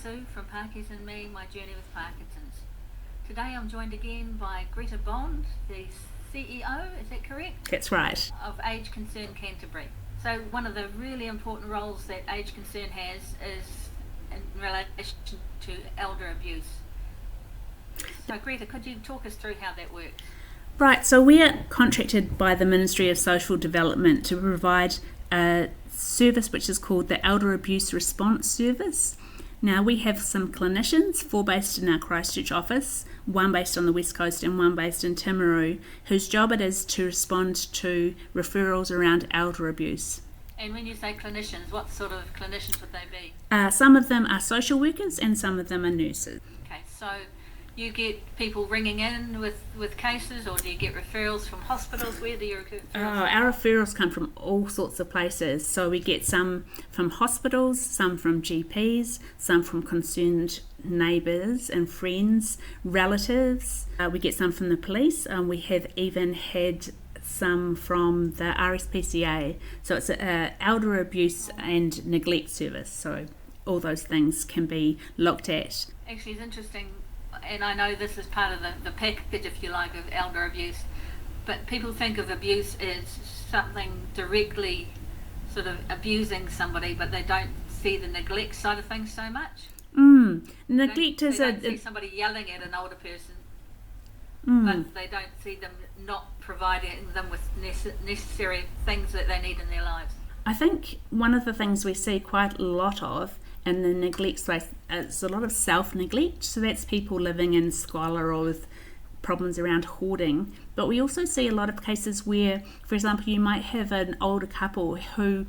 Sue from Parkies and Me, My Journey with Parkinson's. Today I'm joined again by Greta Bond, the CEO, is that correct? That's right. Of Age Concern Canterbury. So one of the really important roles that Age Concern has is in relation to elder abuse. So Greta, could you talk us through how that works? Right, so we are contracted by the Ministry of Social Development to provide a service which is called the Elder Abuse Response Service. Now, we have some clinicians, 4 based in our Christchurch office, 1 based on the West Coast and 1 based in Timaru, whose job it is to respond to referrals around elder abuse. And when you say clinicians, what sort of clinicians would they be? Some of them are social workers and some of them are nurses. Okay, so you get people ringing in with cases, or do you get referrals from hospitals? Where do your referrals come? Our referrals come from all sorts of places. So we get some from hospitals, some from GPs, some from concerned neighbours and friends, relatives. We get some from the police. We have even had some from the RSPCA. So it's an elder abuse and neglect service. So all those things can be looked at. Actually, it's interesting. And I know this is part of the package, if you like, of elder abuse, but people think of abuse as something directly sort of abusing somebody, but they don't see the neglect side of things so much. Neglect is they don't see somebody yelling at an older person, but they don't see them not providing them with necessary things that they need in their lives. I think one of the things we see quite a lot of in the neglect space is a lot of self-neglect. So that's people living in squalor or with problems around hoarding. But we also see a lot of cases where, for example, you might have an older couple who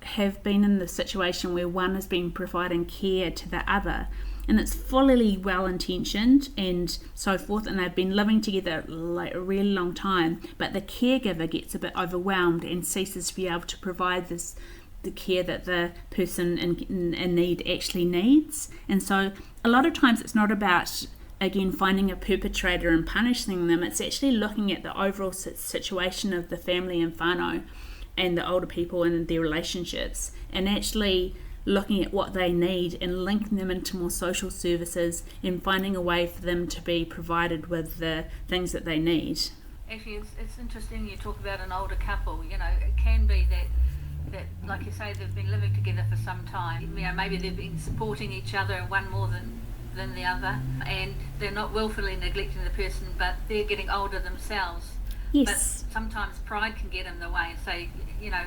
have been in the situation where one has been providing care to the other, and it's fully well-intentioned and so forth, and they've been living together like a really long time, but the caregiver gets a bit overwhelmed and ceases to be able to provide the care that the person in need actually needs. And so a lot of times it's not about, again, finding a perpetrator and punishing them. It's actually looking at the overall situation of the family and whānau and the older people and their relationships, and actually looking at what they need and linking them into more social services and finding a way for them to be provided with the things that they need. Actually, it's interesting you talk about an older couple. You know, it can be that, like you say, they've been living together for some time. You know, maybe they've been supporting each other, one more than the other, and they're not willfully neglecting the person, but they're getting older themselves. Yes. But sometimes pride can get in the way. So, you know,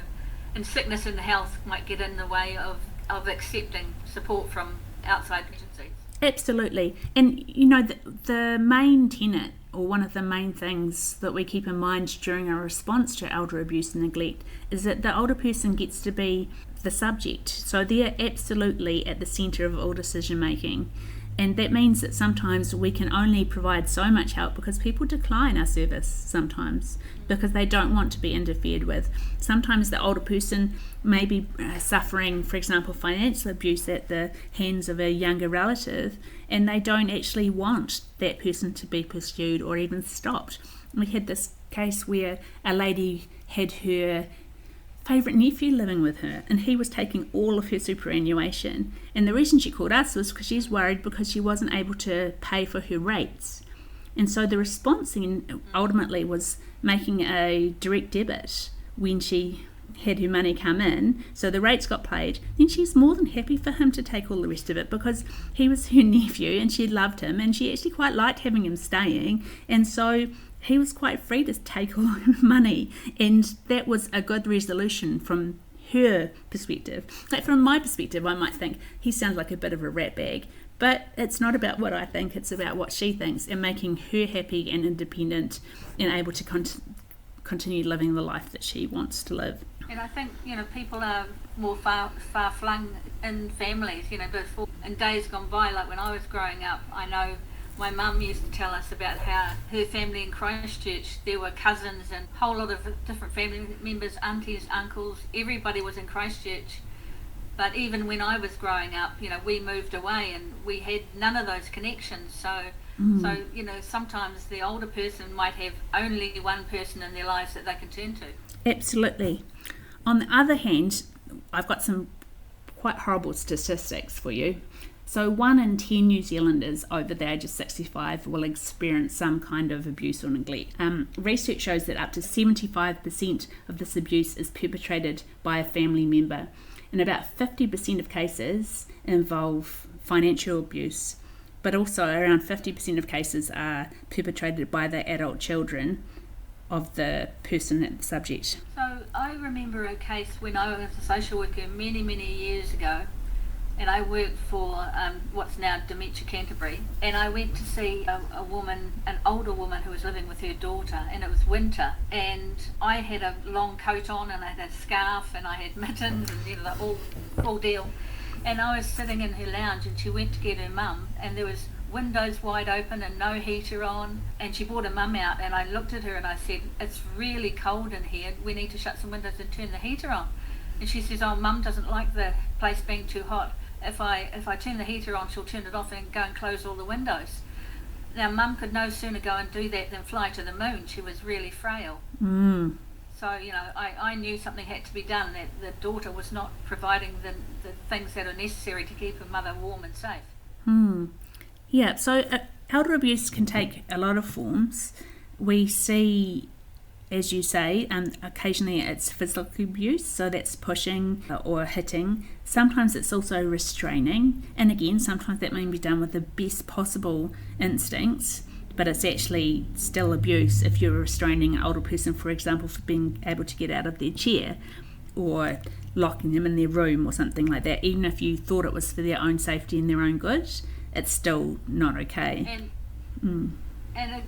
and sickness and health might get in the way of accepting support from outside agencies. Absolutely. And, you know, the main tenet, or one of the main things that we keep in mind during our response to elder abuse and neglect, is that the older person gets to be the subject. So they're absolutely at the centre of all decision making. And that means that sometimes we can only provide so much help because people decline our service sometimes because they don't want to be interfered with. Sometimes the older person may be suffering, for example, financial abuse at the hands of a younger relative, and they don't actually want that person to be pursued or even stopped. We had this case where a lady had her favourite nephew living with her, and he was taking all of her superannuation, and the reason she called us was because she's worried because she wasn't able to pay for her rates. And so the response then ultimately was making a direct debit when she had her money come in, so the rates got paid. Then she's more than happy for him to take all the rest of it because he was her nephew and she loved him and she actually quite liked having him staying, and so he was quite free to take all her money, and that was a good resolution from her perspective. Like from my perspective, I might think he sounds like a bit of a ratbag, but it's not about what I think, it's about what she thinks, and making her happy and independent and able to continue living the life that she wants to live. And I think, you know, people are more far-flung in families, you know, before, in days gone by, like when I was growing up, I know my mum used to tell us about how her family in Christchurch, there were cousins and a whole lot of different family members, aunties, uncles, everybody was in Christchurch. But even when I was growing up, you know, we moved away and we had none of those connections. So, you know, sometimes the older person might have only one person in their lives that they can turn to. Absolutely. On the other hand, I've got some quite horrible statistics for you. So 1 in 10 New Zealanders over the age of 65 will experience some kind of abuse or neglect. Research shows that up to 75% of this abuse is perpetrated by a family member, and about 50% of cases involve financial abuse, but also around 50% of cases are perpetrated by the adult children of the person at the subject. So I remember a case when I was a social worker many, many years ago, and I worked for what's now Dementia Canterbury, and I went to see a woman, an older woman who was living with her daughter, and it was winter, and I had a long coat on, and I had a scarf, and I had mittens, and the all deal, and I was sitting in her lounge, and she went to get her mum, and there was windows wide open and no heater on, and she brought her mum out, and I looked at her and I said, "It's really cold in here, we need to shut some windows and turn the heater on." And she says, "Oh, Mum doesn't like the place being too hot. If I turn the heater on, she'll turn it off and go and close all the windows." Now, Mum could no sooner go and do that than fly to the moon. She was really frail. So, I knew something had to be done, that the daughter was not providing the things that are necessary to keep her mother warm and safe. Yeah, so elder abuse can take a lot of forms. We see, as you say, occasionally it's physical abuse, so that's pushing or hitting. Sometimes it's also restraining, and again, sometimes that may be done with the best possible instincts, but it's actually still abuse if you're restraining an older person, for example, for being able to get out of their chair, or locking them in their room or something like that. Even if you thought it was for their own safety and their own good, it's still not okay. And it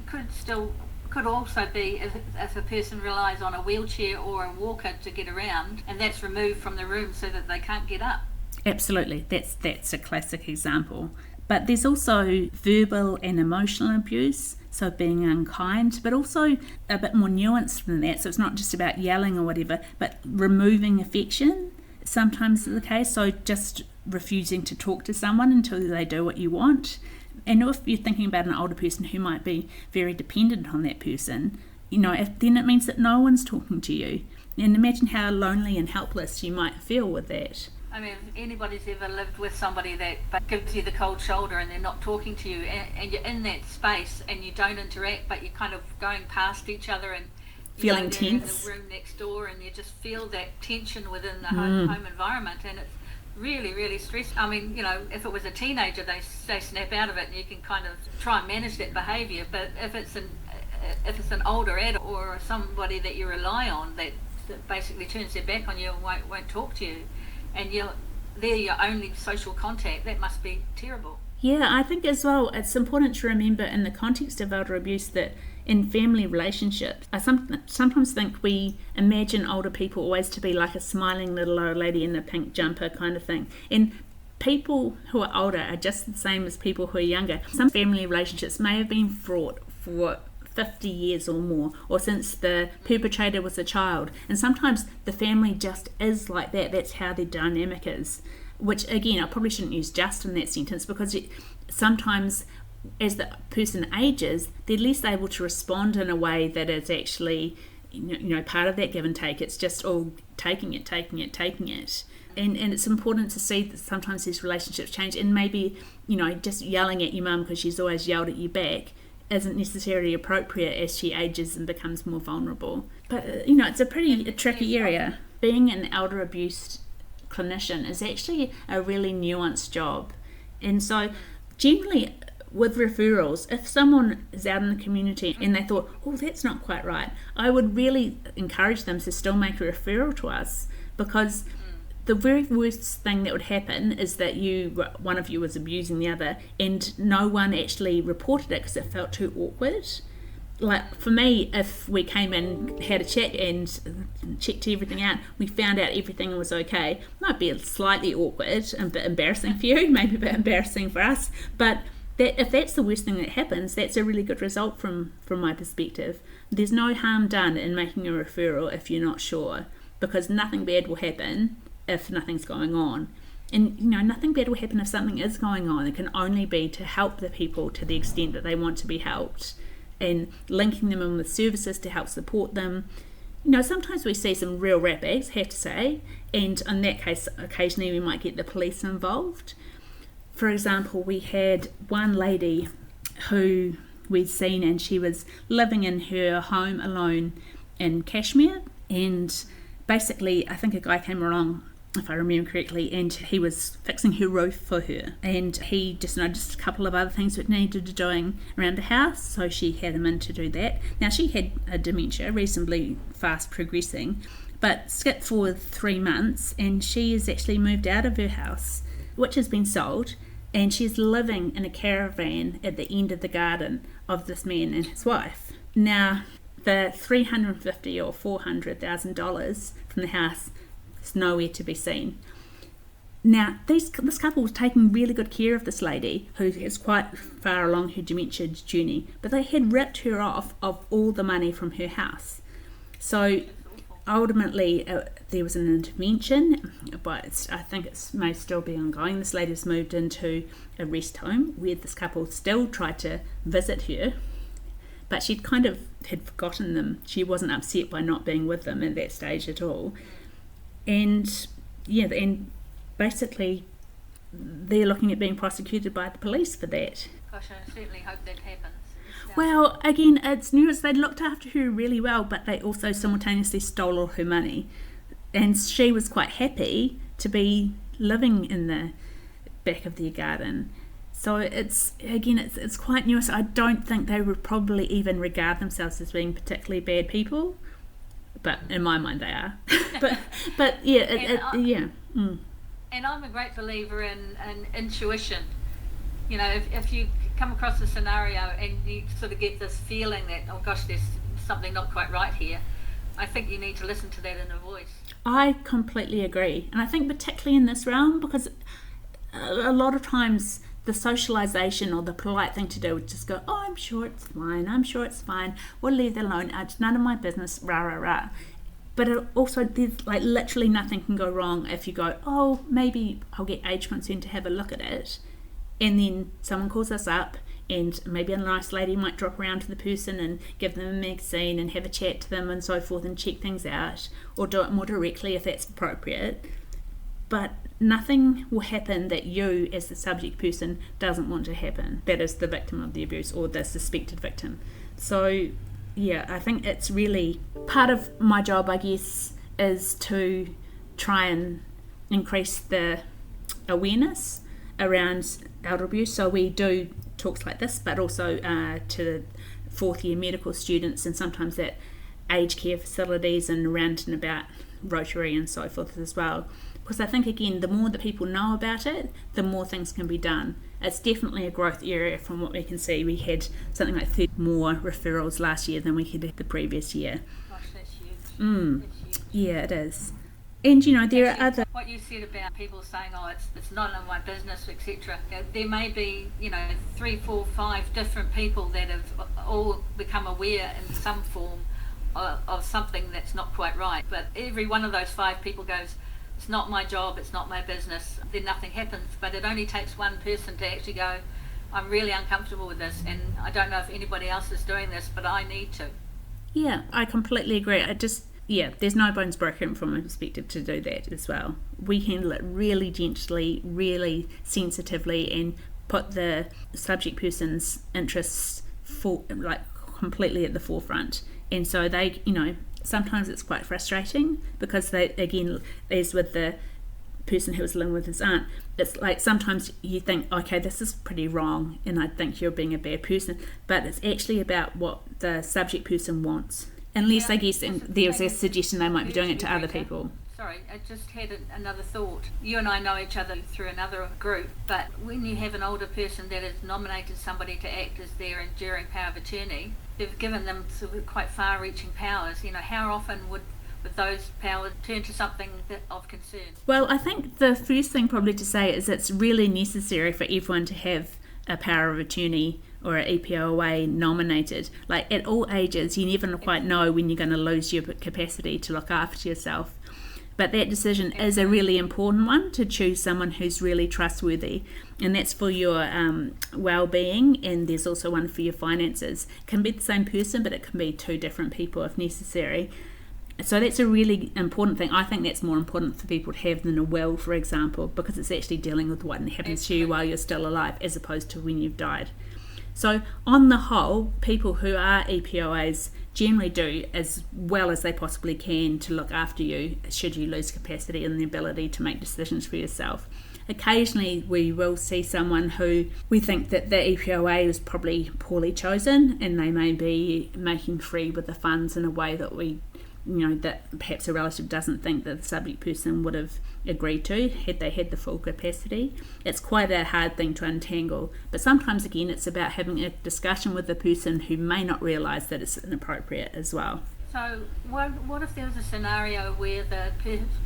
could also be if a person relies on a wheelchair or a walker to get around, and that's removed from the room so that they can't get up. Absolutely, that's a classic example. But there's also verbal and emotional abuse, so being unkind, but also a bit more nuanced than that. So it's not just about yelling or whatever, but removing affection sometimes is the case. So just refusing to talk to someone until they do what you want. And if you're thinking about an older person who might be very dependent on that person, then it means that no one's talking to you. And imagine how lonely and helpless you might feel with that. I mean, if anybody's ever lived with somebody that gives you the cold shoulder and they're not talking to you, and you're in that space and you don't interact, but you're kind of going past each other and feeling tense in the room next door, and you just feel that tension within the home environment, and it's really, really stressful. I mean, if it was a teenager, they snap out of it, and you can kind of try and manage that behaviour. But if it's an older adult or somebody that you rely on that basically turns their back on you and won't talk to you, and they're your only social contact, that must be terrible. Yeah, I think as well it's important to remember in the context of elder abuse that in family relationships, I sometimes think we imagine older people always to be like a smiling little old lady in a pink jumper kind of thing. And people who are older are just the same as people who are younger. Some family relationships may have been fraught for 50 years or more, or since the perpetrator was a child. And sometimes the family just is like that. That's how their dynamic is. Which, again, I probably shouldn't use just in that sentence, because sometimes as the person ages, they're less able to respond in a way that is actually, part of that give and take. It's just all taking it. And it's important to see that sometimes these relationships change, and maybe, just yelling at your mum because she's always yelled at you back isn't necessarily appropriate as she ages and becomes more vulnerable. But, it's a pretty tricky area. Being an elder abuse clinician is actually a really nuanced job. And so generally with referrals, if someone is out in the community and they thought, oh, that's not quite right, I would really encourage them to still make a referral to us, because the very worst thing that would happen is that one of you was abusing the other and no one actually reported it because it felt too awkward. Like for me, if we came in, had a chat and checked everything out, we found out everything was okay, might be slightly awkward and a bit embarrassing for you, maybe a bit embarrassing for us, but if that's the worst thing that happens, that's a really good result from my perspective. There's no harm done in making a referral if you're not sure, because nothing bad will happen if nothing's going on. And nothing bad will happen if something is going on. It can only be to help the people to the extent that they want to be helped, and linking them in with services to help support them. Sometimes we see some real rap acts, have to say, and in that case, occasionally we might get the police involved. for example, we had one lady who we'd seen, and she was living in her home alone in Kashmir, and basically I think a guy came along, if I remember correctly, and he was fixing her roof for her, and he just noticed a couple of other things that needed doing around the house, so she had him in to do that. Now, she had a dementia, reasonably fast progressing, but skip forward 3 months and she has actually moved out of her house, which has been sold, and she's living in a caravan at the end of the garden of this man and his wife. Now, the $350,000 or $400,000 from the house is nowhere to be seen. Now, this couple was taking really good care of this lady, who is quite far along her dementia journey, but they had ripped her off of all the money from her house. So ultimately, there was an intervention, but I think it may still be ongoing. This lady's moved into a rest home where this couple still tried to visit her, but she'd kind of had forgotten them. She wasn't upset by not being with them at that stage at all. And basically they're looking at being prosecuted by the police for that. Gosh, I certainly hope that happens. Well, again, it's news. They looked after her really well, but they also simultaneously stole all her money. And she was quite happy to be living in the back of their garden. So it's quite nuanced. I don't think they would probably even regard themselves as being particularly bad people, but in my mind they are. but yeah. And I'm a great believer in intuition. You know, if you come across a scenario and you sort of get this feeling that, oh gosh, there's something not quite right here, I think you need to listen to that inner voice. I completely agree. And I think particularly in this realm, because a lot of times the socialisation or the polite thing to do would just go, oh, I'm sure it's fine, we'll leave it alone, it's none of my business, rah, rah, rah. But it also, there's like literally nothing can go wrong if you go, oh, maybe I'll get Age Concern to have a look at it. And then someone calls us up, and maybe a nice lady might drop around to the person and give them a magazine and have a chat to them and so forth and check things out, or do it more directly if that's appropriate. But nothing will happen that you, as the subject person, doesn't want to happen. That is the victim of the abuse or the suspected victim. So, yeah, I think it's really part of my job, I guess, is to try and increase the awareness around elder abuse. So we do talks like this, but also to fourth year medical students, and sometimes at aged care facilities and around and about Rotary and so forth as well. Because I think, again, the more that people know about it, the more things can be done. It's definitely a growth area from what we can see. We had something like 30 more referrals last year than we had the previous year. Gosh, that's huge. That's huge. Yeah, it is. And, you know, there are other... What you said about people saying, oh, it's none of my business, etc. There may be, 3, 4, 5 different people that have all become aware in some form of something that's not quite right. But every one of those 5 people goes, it's not my job, it's not my business, then nothing happens. But it only takes one person to actually go, I'm really uncomfortable with this, and I don't know if anybody else is doing this, but I need to. Yeah, I completely agree. There's no bones broken from a perspective to do that as well. We handle it really gently, really sensitively, and put the subject person's interests completely at the forefront. And so they, sometimes it's quite frustrating because they, again, as with the person who was living with his aunt, it's like sometimes you think, okay, this is pretty wrong and I think you're being a bad person, but it's actually about what the subject person wants. Unless, I guess, there's a suggestion they might be doing it to other people. Sorry, I just had another thought. You and I know each other through another group, but when you have an older person that has nominated somebody to act as their enduring power of attorney, they've given them sort of quite far-reaching powers. How often would those powers turn to something of concern? Well, I think the first thing probably to say is it's really necessary for everyone to have a power of attorney or an EPOA nominated. Like at all ages, you never quite know when you're going to lose your capacity to look after yourself. But that decision is a really important one, to choose someone who's really trustworthy. And that's for your well-being, and there's also one for your finances. It can be the same person, but it can be 2 different people if necessary. So that's a really important thing. I think that's more important for people to have than a will, for example, because it's actually dealing with what happens to you while you're still alive as opposed to when you've died. So on the whole, people who are EPOAs generally do as well as they possibly can to look after you should you lose capacity and the ability to make decisions for yourself. Occasionally we will see someone who we think that the EPOA was probably poorly chosen and they may be making free with the funds in a way that that perhaps a relative doesn't think that the subject person would have agreed to had they had the full capacity. It's quite a hard thing to untangle, but sometimes again it's about having a discussion with the person who may not realise that it's inappropriate as well. So what if there was a scenario where the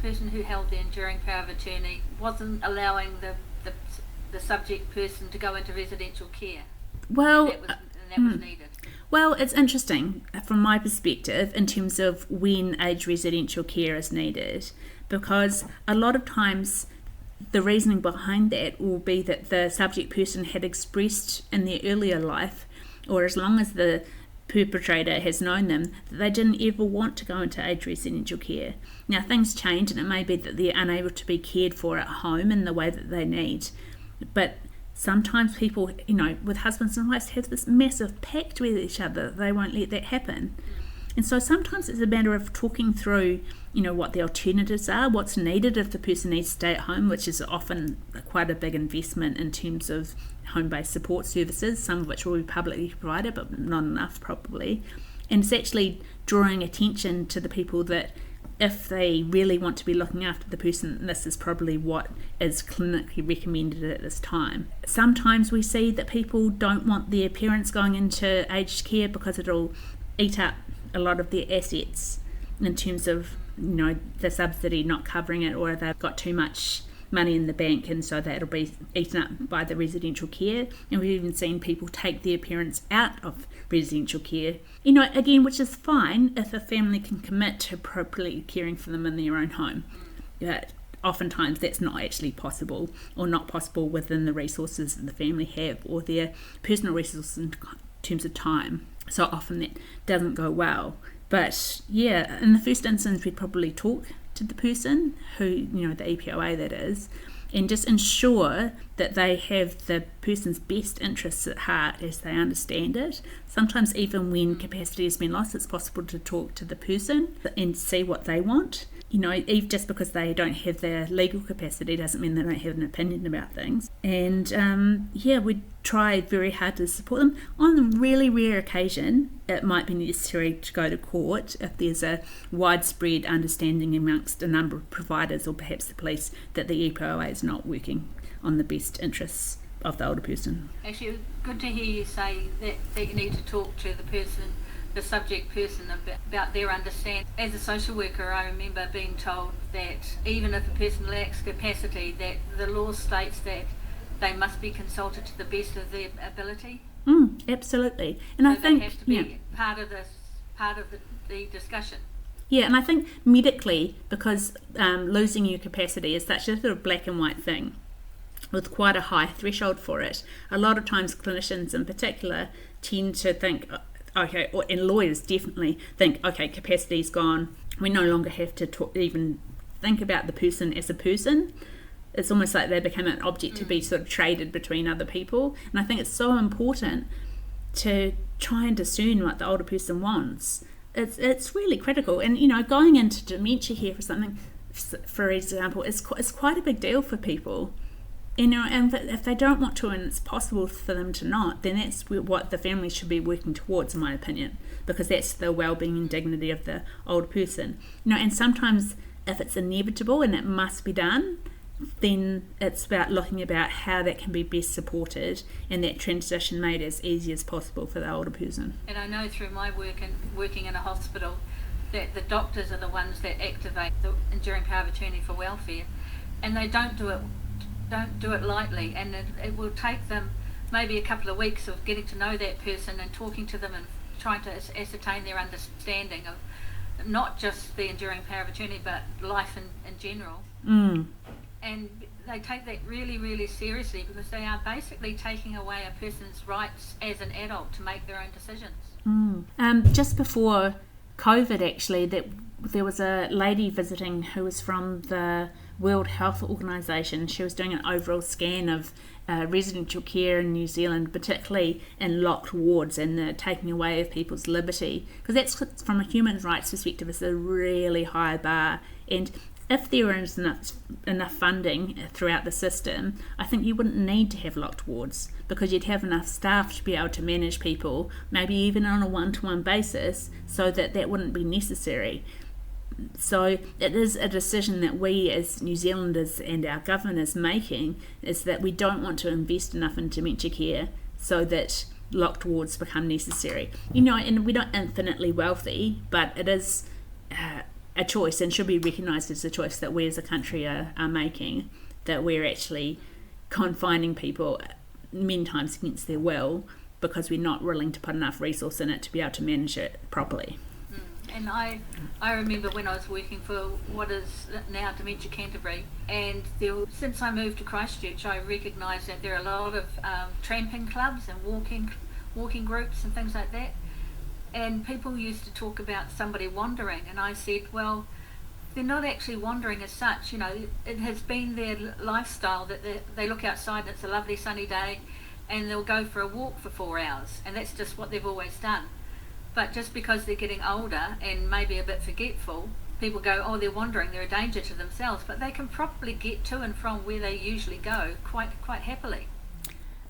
person who held the enduring power of attorney wasn't allowing the subject person to go into residential care? Well, that was needed. Well, it's interesting from my perspective in terms of when aged residential care is needed, because a lot of times the reasoning behind that will be that the subject person had expressed in their earlier life, or as long as the perpetrator has known them, that they didn't ever want to go into aged residential care. Now things change and it may be that they're unable to be cared for at home in the way that they need, but sometimes people, with husbands and wives have this massive pact with each other. They won't let that happen. And so sometimes it's a matter of talking through, what the alternatives are, what's needed if the person needs to stay at home, which is often quite a big investment in terms of home-based support services, some of which will be publicly provided, but not enough probably. And it's actually drawing attention to the people that if they really want to be looking after the person, this is probably what is clinically recommended at this time. Sometimes we see that people don't want their parents going into aged care because it'll eat up a lot of their assets in terms of, the subsidy not covering it, or they've got too much money in the bank and so that'll be eaten up by the residential care. And we've even seen people take their parents out of residential care, again, which is fine if a family can commit to appropriately caring for them in their own home. But oftentimes that's not actually possible, or not possible within the resources that the family have or their personal resources in terms of time. So often that doesn't go well. But yeah, in the first instance we'd probably talk to the person who, the EPOA that is, and just ensure that they have the person's best interests at heart as they understand it. Sometimes even when capacity has been lost, it's possible to talk to the person and see what they want. Even just because they don't have their legal capacity doesn't mean they don't have an opinion about things. And we try very hard to support them. On a really rare occasion, it might be necessary to go to court if there's a widespread understanding amongst a number of providers or perhaps the police that the EPOA is not working on the best interests of the older person. Actually, good to hear you say that you need to talk to the subject person about their understanding. As a social worker, I remember being told that even if a person lacks capacity, that the law states that they must be consulted to the best of their ability. Absolutely. And so I think they have to be part of the discussion. Yeah, and I think medically, because losing your capacity is such a sort of black and white thing with quite a high threshold for it, a lot of times clinicians in particular tend to think, and lawyers definitely think, capacity's gone, we no longer have to even think about the person as a person. It's almost like they become an object to be sort of traded between other people. And I think it's so important to try and discern what the older person wants. It's really critical. And, going into dementia here for something, for example, is quite a big deal for people. And if they don't want to, and it's possible for them to not, then that's what the family should be working towards, in my opinion, because that's the well-being and dignity of the older person. And sometimes if it's inevitable and it must be done, then it's about looking about how that can be best supported and that transition made as easy as possible for the older person. And I know through my work and working in a hospital that the doctors are the ones that activate the enduring power of attorney for welfare, and they don't do it lightly, and it will take them maybe a couple of weeks of getting to know that person and talking to them and trying to ascertain their understanding of not just the enduring power of attorney but life in general. And they take that really, really seriously because they are basically taking away a person's rights as an adult to make their own decisions. Just before COVID, actually, that there was a lady visiting who was from the World Health Organization. She was doing an overall scan of residential care in New Zealand, particularly in locked wards and the taking away of people's liberty, because that's, from a human rights perspective, is a really high bar. And if there was enough funding throughout the system, I think you wouldn't need to have locked wards, because you'd have enough staff to be able to manage people, maybe even on a one-to-one basis, so that wouldn't be necessary. So it is a decision that we as New Zealanders and our government is making, is that we don't want to invest enough in dementia care so that locked wards become necessary. And we're not infinitely wealthy, but it is a choice, and should be recognised as a choice that we as a country are making, that we're actually confining people many times against their will because we're not willing to put enough resource in it to be able to manage it properly. And I remember when I was working for what is now Dementia Canterbury, and since I moved to Christchurch, I recognised that there are a lot of tramping clubs and walking groups and things like that. And people used to talk about somebody wandering, and I said, well, they're not actually wandering as such. It has been their lifestyle that they look outside and it's a lovely sunny day, and they'll go for a walk for 4 hours, and that's just what they've always done. But just because they're getting older and maybe a bit forgetful, people go, oh, they're wandering, they're a danger to themselves, but they can probably get to and from where they usually go quite happily.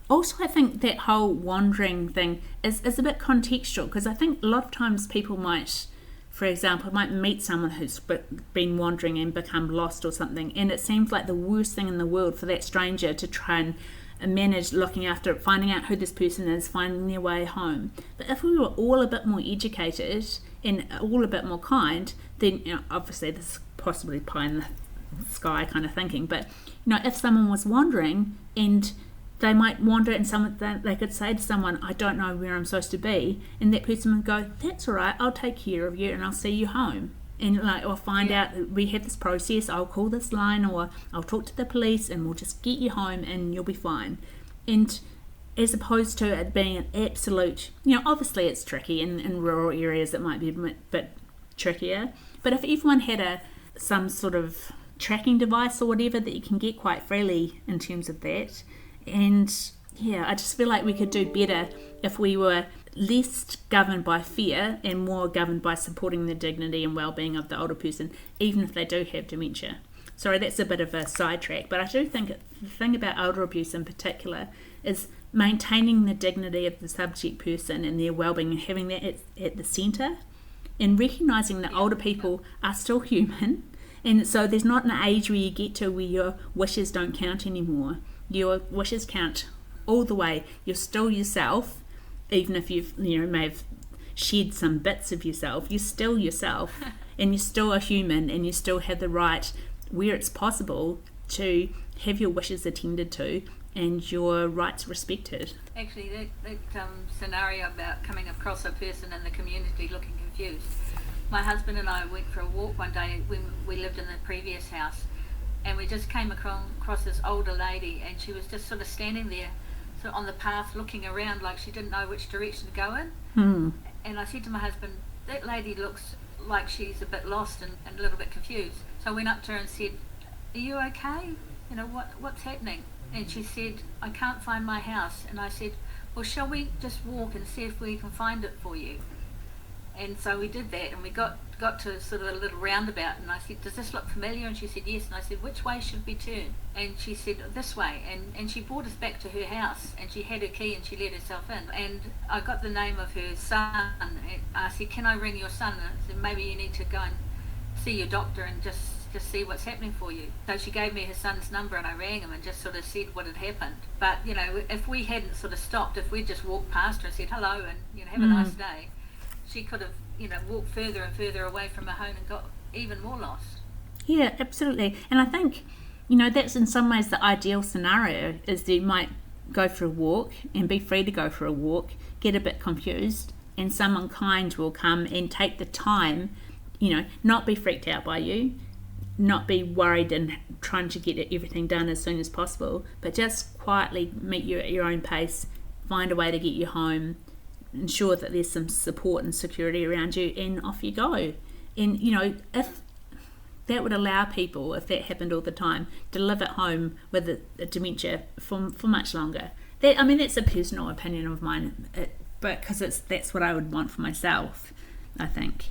Also, I think that whole wandering thing is a bit contextual, because I think a lot of times people might, for example, meet someone who's been wandering and become lost or something, and it seems like the worst thing in the world for that stranger to try and manage looking after it, finding out who this person is, finding their way home. But if we were all a bit more educated and all a bit more kind, then obviously this is possibly pie in the sky kind of thinking, but if someone was wandering and they might wander and they could say to someone, I don't know where I'm supposed to be, and that person would go, that's all right, I'll take care of you and I'll see you home. And or find out that we have this process, I'll call this line, or I'll talk to the police and we'll just get you home and you'll be fine. And as opposed to it being an absolute, obviously it's tricky, in rural areas it might be a bit trickier, but if everyone had some sort of tracking device or whatever that you can get quite freely in terms of that, and I just feel like we could do better if we were less governed by fear and more governed by supporting the dignity and well-being of the older person, even if they do have dementia. Sorry, that's a bit of a sidetrack, but I do think the thing about elder abuse in particular is maintaining the dignity of the subject person and their well-being, and having that at the centre, and recognising that older people are still human, and so there's not an age where you get to where your wishes don't count anymore. Your wishes count all the way. You're still yourself. Even if you've may have shed some bits of yourself, you're still yourself, and you're still a human, and you still have the right, where it's possible, to have your wishes attended to and your rights respected. Actually, that scenario about coming across a person in the community looking confused. My husband and I went for a walk one day when we lived in the previous house, and we just came across this older lady, and she was just sort of standing there on the path looking around like she didn't know which direction to go in. And I said to my husband, that lady looks like she's a bit lost and a little bit confused. So I went up to her and said, are you okay? What's happening? And she said, I can't find my house. And I said, well, shall we just walk and see if we can find it for you? And so we did that, and we got to sort of a little roundabout, and I said, does this look familiar? And she said, yes. And I said, which way should we turn? And she said, this way. And she brought us back to her house, and she had her key and she let herself in. And I got the name of her son, and I said, can I ring your son? And I said, maybe you need to go and see your doctor and just see what's happening for you. So she gave me her son's number, and I rang him and just sort of said what had happened. But if we hadn't sort of stopped, if we just walked past her and said hello and have a nice day, she could have walked further and further away from her home and got even more lost. Yeah, absolutely. And I think that's in some ways the ideal scenario, is that you might go for a walk and be free to go for a walk, get a bit confused, and someone kind will come and take the time, not be freaked out by you, not be worried and trying to get everything done as soon as possible, but just quietly meet you at your own pace, find a way to get you home, ensure that there's some support and security around you, and off you go. And, you know, if that would allow people, if that happened all the time, to live at home with a dementia for much longer. That's a personal opinion of mine, but because that's what I would want for myself, I think.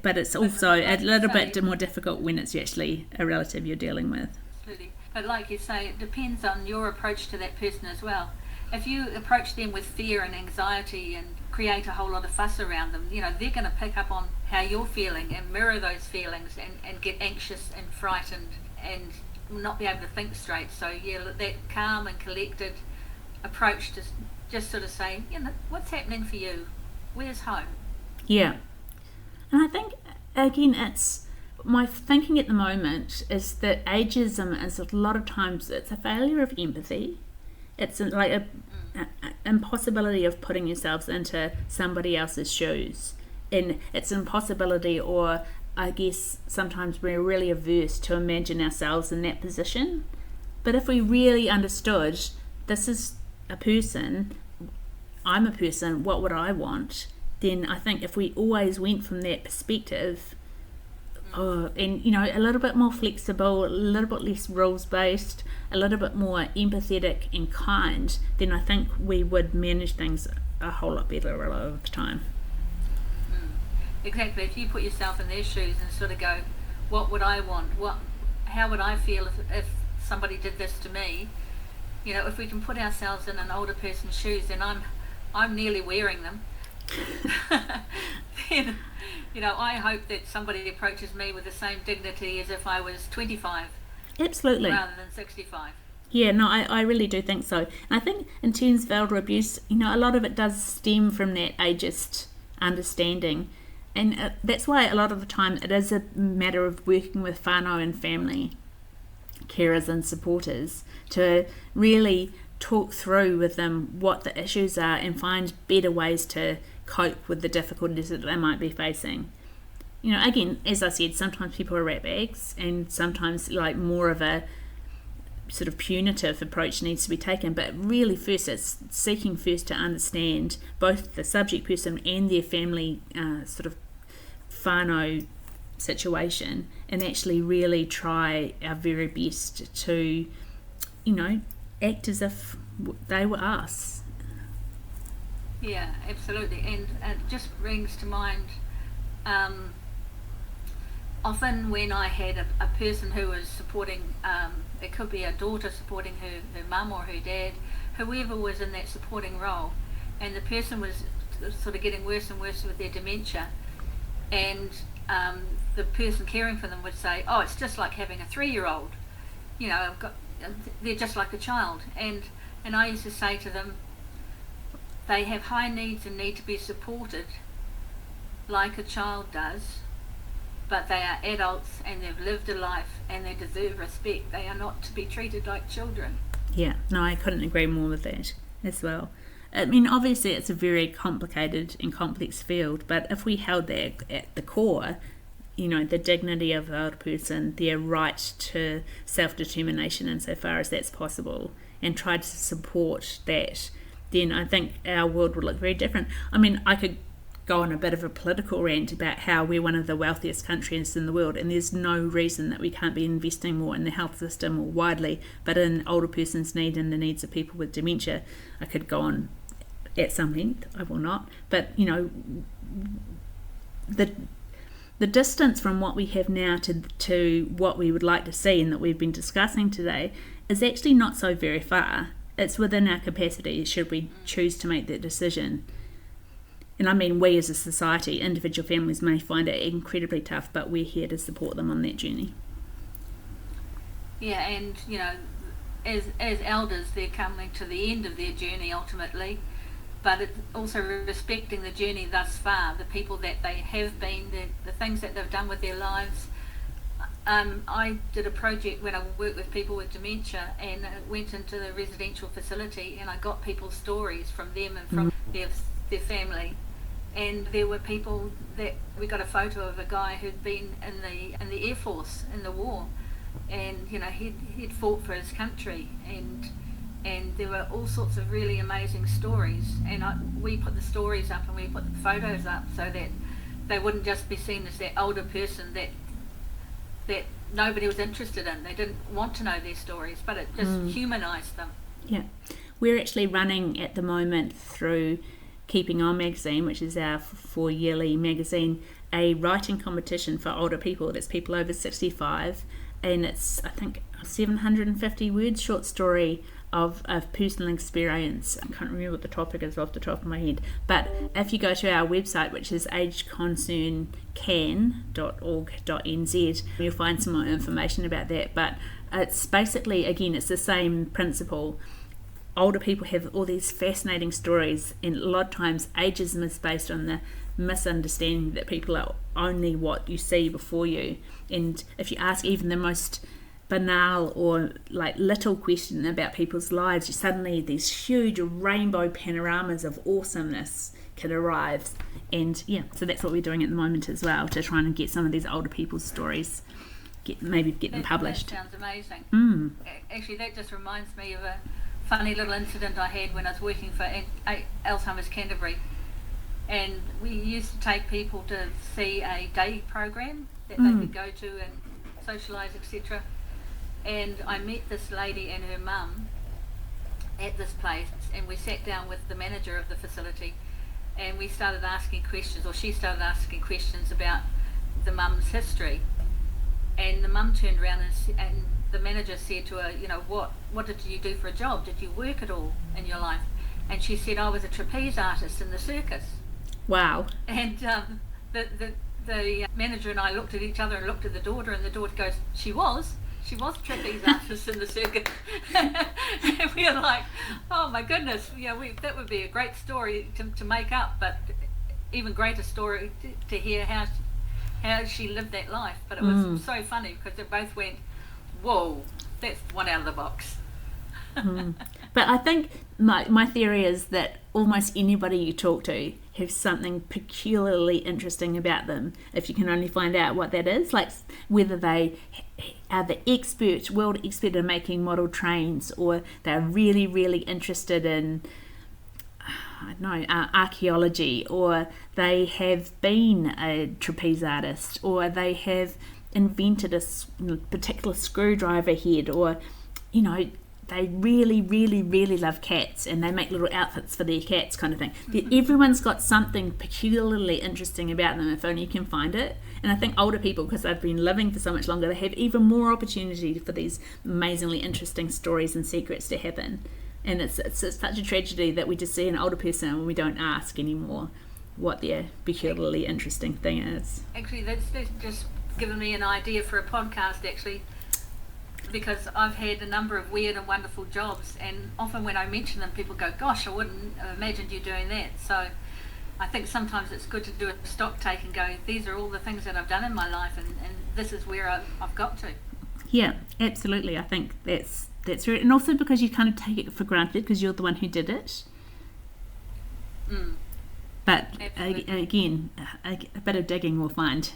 But it's also a little bit more difficult when it's actually a relative you're dealing with. Absolutely. But like you say, it depends on your approach to that person as well. If you approach them with fear and anxiety and create a whole lot of fuss around them, you know, they're going to pick up on how you're feeling and mirror those feelings and get anxious and frightened and not be able to think straight. So yeah, that calm and collected approach to just sort of say, you know, what's happening for you? Where's home? Yeah. And I think, again, it's my thinking at the moment is that ageism is a lot of times it's a failure of empathy. It's like a impossibility of putting yourselves into somebody else's shoes, and it's an impossibility, or I guess sometimes we're really averse to imagine ourselves in that position. But if we really understood, this is a person, I'm a person, what would I want? Then I think if we always went from that perspective, and you know, a little bit more flexible, a little bit less rules based, a little bit more empathetic and kind, then I think we would manage things a whole lot better a lot of the time. Exactly. If you put yourself in their shoes and sort of go, what would I want? How would I feel if somebody did this to me? You know, if we can put ourselves in an older person's shoes, then I'm nearly wearing them. Then, you know, I hope that somebody approaches me with the same dignity as if I was 25. Absolutely. Rather than 65. Yeah, no, I really do think so. And I think in terms of elder abuse, you know, a lot of it does stem from that ageist understanding. And that's why a lot of the time it is a matter of working with whānau and family carers and supporters to really talk through with them what the issues are and find better ways to cope with the difficulties that they might be facing. You know, again, as I said, sometimes people are rat bags, and sometimes like more of a sort of punitive approach needs to be taken, but really first it's seeking first to understand both the subject person and their family sort of whānau situation, and actually really try our very best to, you know, act as if they were us. Yeah, absolutely. And it just brings to mind often when I had a person who was supporting, it could be a daughter supporting her mum or her dad, whoever was in that supporting role, and the person was sort of getting worse and worse with their dementia, and the person caring for them would say, oh, it's just like having a 3-year-old, you know, they're just like a child. And I used to say to them, they have high needs and need to be supported like a child does, but they are adults and they've lived a life and they deserve respect. They are not to be treated like children. Yeah, no, I couldn't agree more with that as well. I mean, obviously it's a very complicated and complex field, but if we held that at the core, you know, the dignity of the older person, their right to self-determination insofar as that's possible, and tried to support that, then I think our world would look very different. I mean, I could go on a bit of a political rant about how we're one of the wealthiest countries in the world, and there's no reason that we can't be investing more in the health system more widely, but in older persons' need and the needs of people with dementia. I could go on at some length. I will not. But, you know, the distance from what we have now to what we would like to see and that we've been discussing today is actually not so very far. It's within our capacity should we choose to make that decision. And I mean, we as a society, individual families may find it incredibly tough, but we're here to support them on that journey. Yeah, and, you know, as elders, they're coming to the end of their journey ultimately, but it's also respecting the journey thus far, the people that they have been, the things that they've done with their lives. I did a project when I worked with people with dementia, and went into the residential facility, and I got people's stories from them and from their family. And there were people that we got a photo of a guy who'd been in the Air Force in the war, and you know he'd fought for his country, and there were all sorts of really amazing stories. And we put the stories up and we put the photos up so that they wouldn't just be seen as that older person that nobody was interested in. They didn't want to know their stories, but it just humanised them. Yeah. We're actually running at the moment through Keeping On magazine, which is our 4-yearly magazine, a writing competition for older people. That's people over 65, and it's, I think, 750 words, short story of personal experience. I can't remember what the topic is off the top of my head, but if you go to our website, which is ageconcerncan.org.nz, you'll find some more information about that. But it's basically, again, it's the same principle. Older people have all these fascinating stories, and a lot of times ageism is based on the misunderstanding that people are only what you see before you. And if you ask even the most banal or like little question about people's lives, you suddenly these huge rainbow panoramas of awesomeness can arrive. And yeah, so that's what we're doing at the moment as well, to try and get some of these older people's stories, get them published. That sounds amazing. Actually, that just reminds me of a funny little incident I had when I was working for Alzheimer's Canterbury, and we used to take people to see a day program that they could go to and socialise, etc. And I met this lady and her mum at this place, and we sat down with the manager of the facility, and we started asking questions, or she started asking questions about the mum's history. And the mum turned around and the manager said to her, what did you do for a job? Did you work at all in your life? And she said, I was a trapeze artist in the circus. Wow. And the manager and I looked at each other and looked at the daughter, and the daughter goes, She was a trapeze artist in the circus. And we were like, oh my goodness, that would be a great story to make up, but even greater story to hear how she lived that life. But it was so funny because they both went, whoa, that's one out of the box. But I think my theory is that almost anybody you talk to has something peculiarly interesting about them, if you can only find out what that is, like whether they are the world expert in making model trains, or they're really, really interested in, I don't know, archaeology, or they have been a trapeze artist, or they have invented a particular screwdriver head, or they really, really, really love cats and they make little outfits for their cats, kind of thing. Everyone's got something peculiarly interesting about them, if only you can find it. And I think older people, because they've been living for so much longer, they have even more opportunity for these amazingly interesting stories and secrets to happen. And it's such a tragedy that we just see an older person and we don't ask anymore what their peculiarly interesting thing is. Actually, that's just given me an idea for a podcast, actually, because I've had a number of weird and wonderful jobs, and often when I mention them, people go, gosh, I wouldn't have imagined you doing that. So I think sometimes it's good to do a stock take and go, these are all the things that I've done in my life, and this is where I've got to. Yeah, absolutely. I think that's right. And also because you kind of take it for granted because you're the one who did it. But again, a bit of digging will find,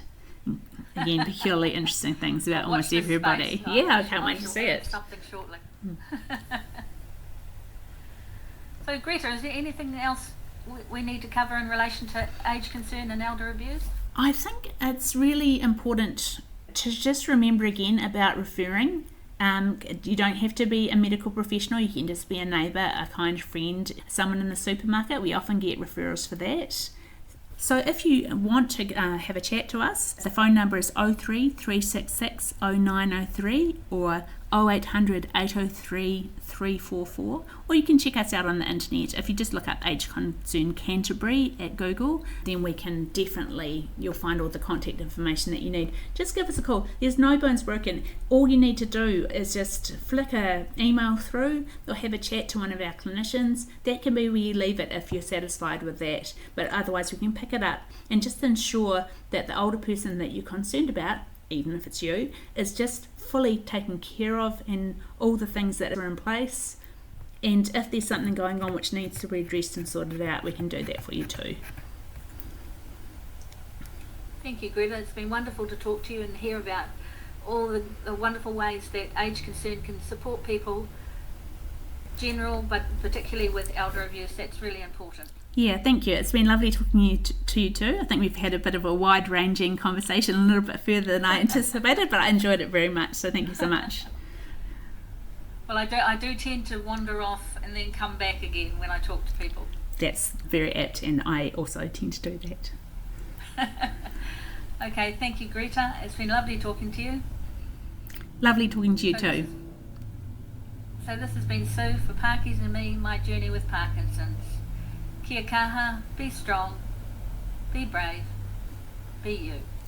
again, peculiarly interesting things about almost everybody. I can't wait to see it. Something shortly. So Greta, is there anything else we need to cover in relation to age concern and elder abuse? I think it's really important to just remember again about referring. You don't have to be a medical professional, you can just be a neighbour, a kind friend, someone in the supermarket. We often get referrals for that. So if you want to have a chat to us, the phone number is 03 366 0903 or 0800 803 344, or you can check us out on the internet. If you just look up Age Concern Canterbury at Google, then you'll find all the contact information that you need. Just give us a call. There's no bones broken. All you need to do is just flick an email through or have a chat to one of our clinicians. That can be where you leave it if you're satisfied with that, but otherwise we can pick it up and just ensure that the older person that you're concerned about, even if it's you, is just fully taken care of and all the things that are in place. And if there's something going on which needs to be addressed and sorted out, we can do that for you too. Thank you, Greta. It's been wonderful to talk to you and hear about all the wonderful ways that Age Concern can support people general, but particularly with elder abuse, that's really important. Yeah, thank you. It's been lovely talking to you too. I think we've had a bit of a wide-ranging conversation, a little bit further than I anticipated, but I enjoyed it very much, so thank you so much. Well, I do tend to wander off and then come back again when I talk to people. That's very apt, and I also tend to do that. Okay, thank you, Greta. It's been lovely talking to you. Lovely talking to you too. So this has been Sue for Parkies and Me, My Journey with Parkinson's. Kia kaha, be strong, be brave, be you.